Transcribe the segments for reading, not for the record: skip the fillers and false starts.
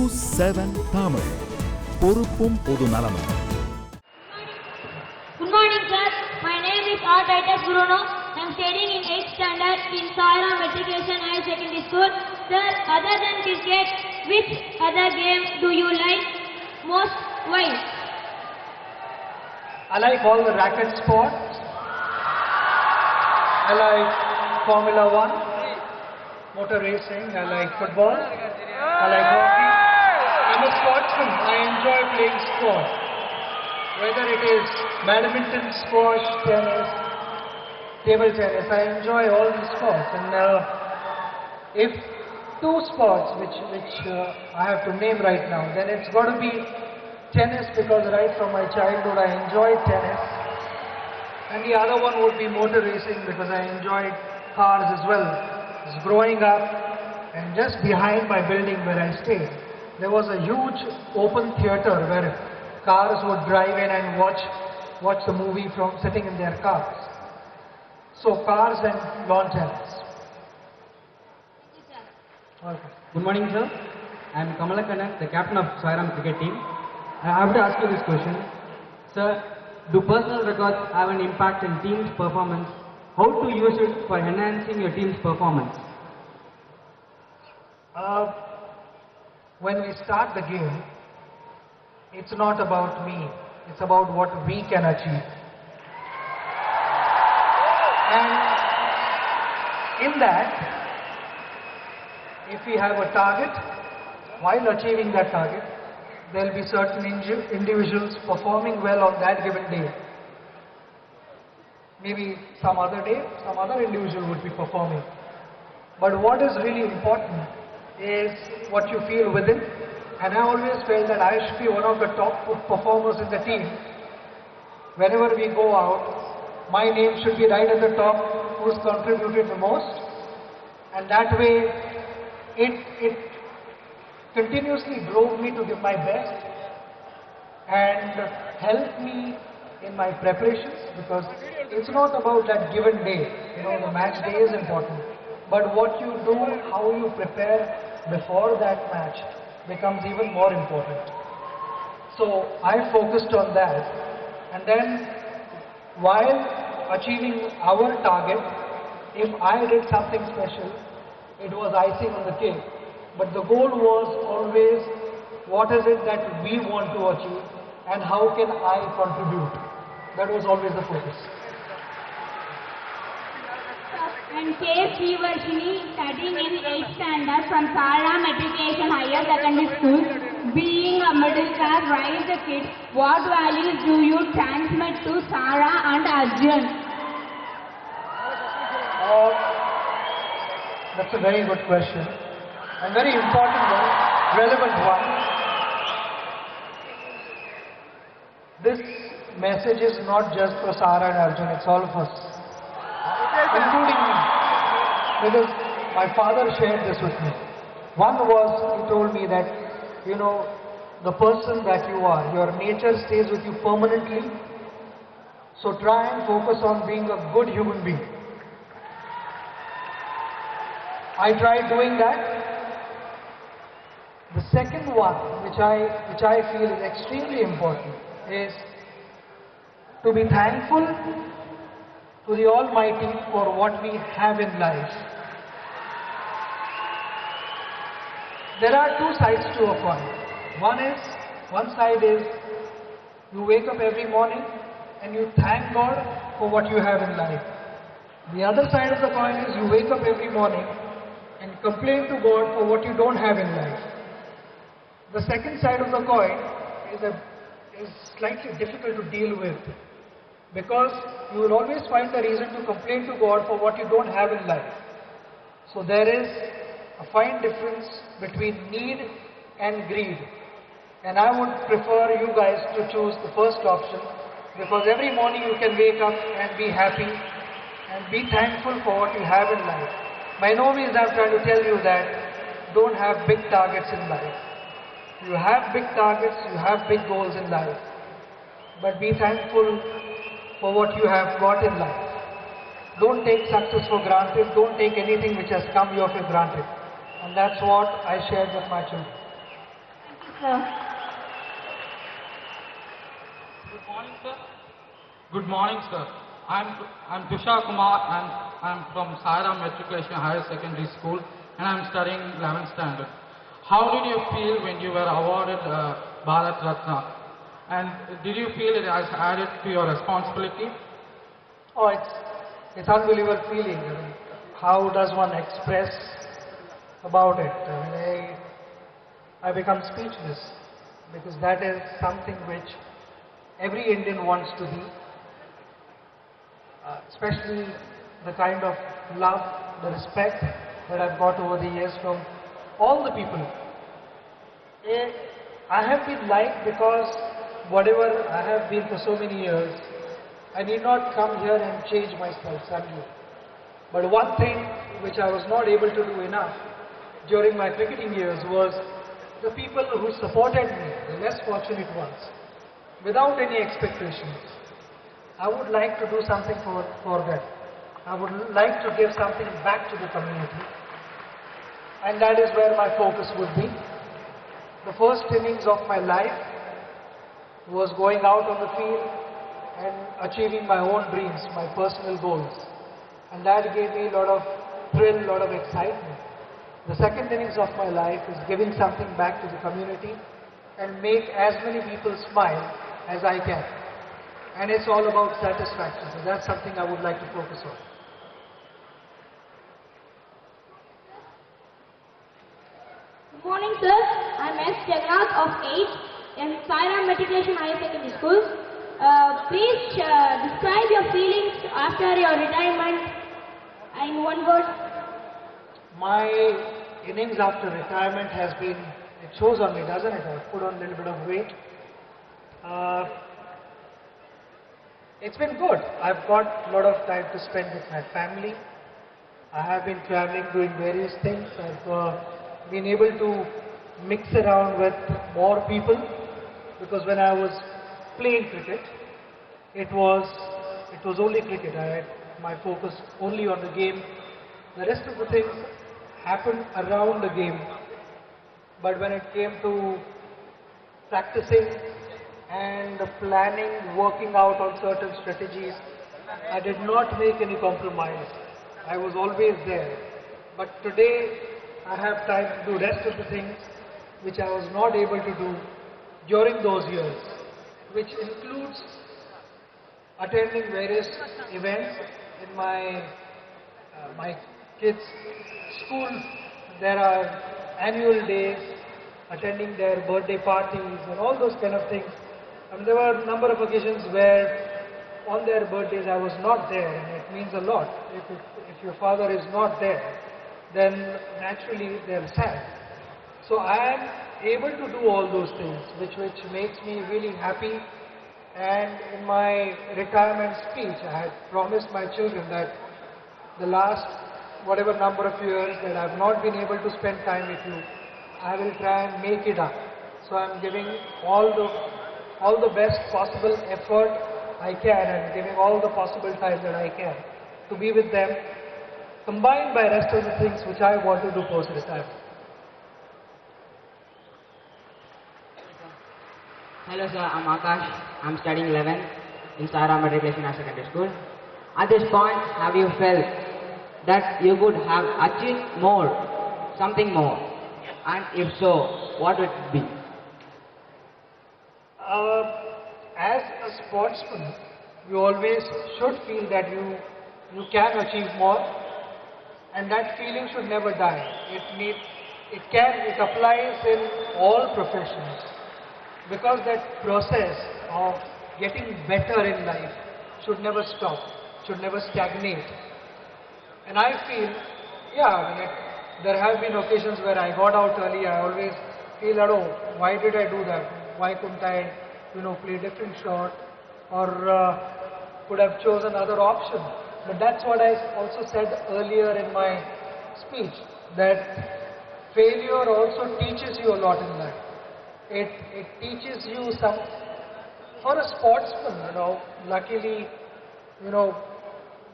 News 7 Tamil பொறுப்பும் பொது நலமும். Good morning, sir. My name is R. Titus Bruno. I am studying in 8th standard in Sara Matriculation Higher Secondary School. Sir, other than cricket, which other game do you like most? Why? I like all the racket sports. I like Formula 1, motor racing. I like football. I like hockey. I'm a sportsman. I enjoy playing sport. Whether it is badminton, squash, tennis, table tennis, I enjoy all these sports. And if two sports which I have to name right now, then it's got to be tennis, because right from my childhood I enjoyed tennis. And the other one would be motor racing, because I enjoyed cars as well. Just growing up, and just behind my building where I stayed, there was a huge open theatre where cars would drive in and watch the movie from sitting in their cars. So cars and lawn tennis. Okay. Good morning, sir. I am Kamalakanan, the captain of Sairam cricket team. I have to ask you this question. Sir, do personal records have an impact in team's performance? How to use it for enhancing your team's performance? When we start the game, it's not about me. It's about what we can achieve. And in that, if we have a target, while achieving that target, there will be certain individuals performing well on that given day. Maybe some other day, some other individual would be performing. But what is really important is what you feel within. And I always felt that I should be one of the top performers in the team. Whenever we go out, my name should be right at the top, who's contributed the most. And that way, it continuously drove me to give my best and helped me in my preparations, because it's not about that given day. You know, the match day is important, but what you do, how you prepare before that match becomes even more important. So I focused on that, and then while achieving our target, if I did something special, it was icing on the cake. But the goal was always, what is it that we want to achieve and how can I contribute? That was always the focus. And K. Srivarshini, studying in 8th standard from Sara Matriculation Higher Secondary School. Being a middle class raised kid, what values do you transmit to Sara and Arjun? That's a very good question. A very important one, relevant one. This message is not just for Sara and Arjun, it's all of us, including me, because my father shared this with me. One was, he told me that, you know, the person that you are, your nature stays with you permanently, so try and focus on being a good human being. I tried doing that. The second one, which I feel is extremely important, is to be thankful to the Almighty for what we have in life. There are two sides to a coin. One side is you wake up every morning and you thank God for what you have in life. The other side of the coin is you wake up every morning and complain to God for what you don't have in life. The second side of the coin is slightly difficult to deal with, because you will always find a reason to complain to God for what you don't have in life. So there is a fine difference between need and greed. And I would prefer you guys to choose the first option, because every morning you can wake up and be happy and be thankful for what you have in life. By no means I'm trying to tell you that don't have big targets in life. You have big targets, you have big goals in life, but be thankful for what you have got in life. Don't take success for granted. Don't take anything which has come your way for granted. And that's what I shared with my children. Sir. Good morning, sir. Good morning, sir. I'm Tushar Kumar and I'm from Sairam Matriculation Higher Secondary School and I'm studying 11th standard. How did you feel when you were awarded Bharat Ratna? And did you feel it has added to your responsibility? Oh, it's unbelievable feeling. I mean, how does one express about it? I mean, I become speechless because that is something which every Indian wants to be, especially the kind of love, the respect that I've got over the years from all the people. I have been liked because whatever I have been for so many years, I need not come here and change myself suddenly. But one thing which I was not able to do enough during my cricketing years was the people who supported me, the less fortunate ones, without any expectations. I would like to do something for them. I would like to give something back to the community. And that is where my focus would be. The first innings of my life was going out on the field and achieving my own dreams, my personal goals. And that gave me a lot of thrill, a lot of excitement. The second innings of my life is giving something back to the community and make as many people smile as I can. And it's all about satisfaction. So that's something I would like to focus on. Good morning, sir. I'm S. Jagannath of 8 in Sairam Matriculation Higher Secondary School. Please describe your feelings after your retirement in one word. My innings after retirement has been, it shows on me, doesn't it? I've put on a little bit of weight. It's been good. I've got a lot of time to spend with my family. I have been traveling, doing various things. I've been able to mix around with more people because when I was playing cricket, it was only cricket. I had my focus only on the game. The rest of the things happened around the game. But when it came to practicing and planning, working out on certain strategies, I did not make any compromise. I was always there. But today, I have time to do rest of the things which I was not able to do during those years, which includes attending various events in my kids' school. There are annual days, attending their birthday parties and all those kind of things. I mean, there were a number of occasions where on their birthdays I was not there, and it means a lot. If your father is not there, then naturally they're sad. So I am able to do all those things, which makes me really happy. And in my retirement speech, I had promised my children that the last whatever number of years that I have not been able to spend time with you, I will try and make it up. So I'm giving all the best possible effort I can and giving all the possible time that I can to be with them, combined by rest of the things which I want to do post-retirement. Hello sir, I'm Akash. I'm studying 11th in Sairam Matriculation Higher Secondary School. At this point, have you felt that you could have achieved more, something more? And if so, what would it be? As a sportsman, you always should feel that you can achieve more, and that feeling should never die. It applies in all professions, because that process of getting better in life should never stop, should never stagnate. And I feel, there have been occasions where I got out early. I always feel that, oh, why did I do that? Why couldn't I, play a different shot, or could have chosen other option? But that's what I also said earlier in my speech, that failure also teaches you a lot in life. It teaches you some, for a sportsman, luckily,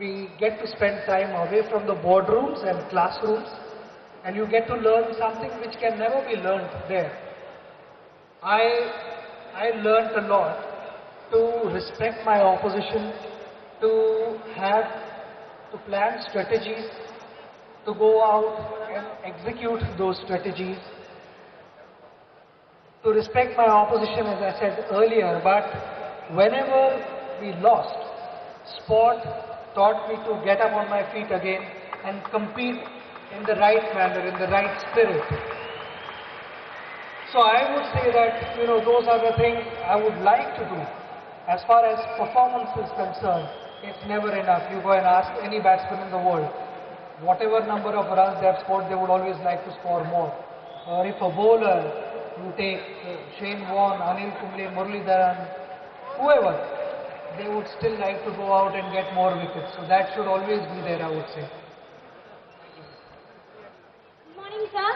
we get to spend time away from the boardrooms and classrooms, and you get to learn something which can never be learned there. I learned a lot to respect my opposition, to have to plan strategies, to go out and execute those strategies, to respect my opposition as I said earlier, but whenever we lost, sport taught me to get up on my feet again and compete in the right manner, in the right spirit. So I would say that, those are the things I would like to do. As far as performance is concerned, it's never enough. You go and ask any batsman in the world, whatever number of runs they have scored, they would always like to score more. Or if a bowler, you take Shane Warne, Anil Kumble, Muralidharan, whoever, they would still like to go out and get more wickets. So that should always be there, I would say. Good morning, sir.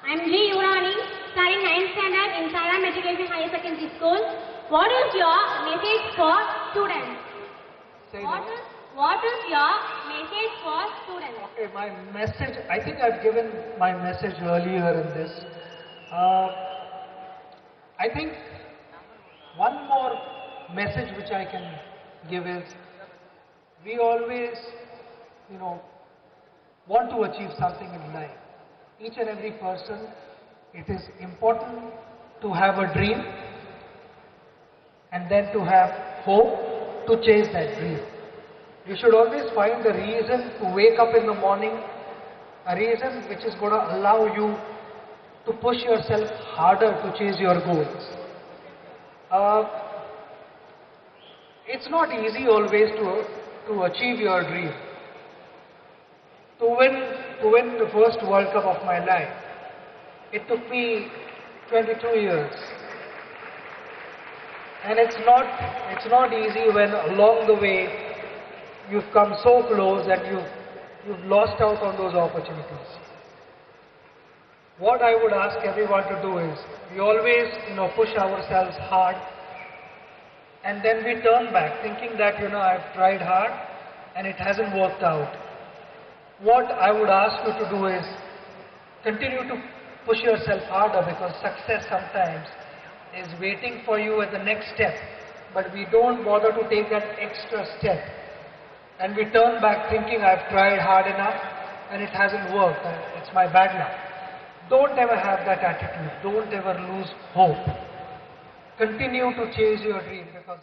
I'm G. Urani, studying 9th standard in Saram Education Higher Secondary School. What is your message for students? Say What that. what is your message for students? Okay, my message, I think I've given my message earlier in this. I think one more message which I can give is, we always, want to achieve something in life. Each and every person, it is important to have a dream and then to have hope to chase that dream. You should always find a reason to wake up in the morning, a reason which is going to allow you to push yourself harder to chase your goals. It's not easy always to achieve your dream. To win the first World Cup of my life, it took me 22 years. And it's not easy when along the way you've come so close and you've lost out on those opportunities. What I would ask everyone to do is, we always, push ourselves hard, and then we turn back thinking that, I've tried hard and it hasn't worked out. What I would ask you to do is, continue to push yourself harder, because success sometimes is waiting for you at the next step, but we don't bother to take that extra step. And we turn back thinking, I've tried hard enough and it hasn't worked, and it's my bad luck. Don't ever have that attitude. Don't ever lose hope. Continue to chase your dream, because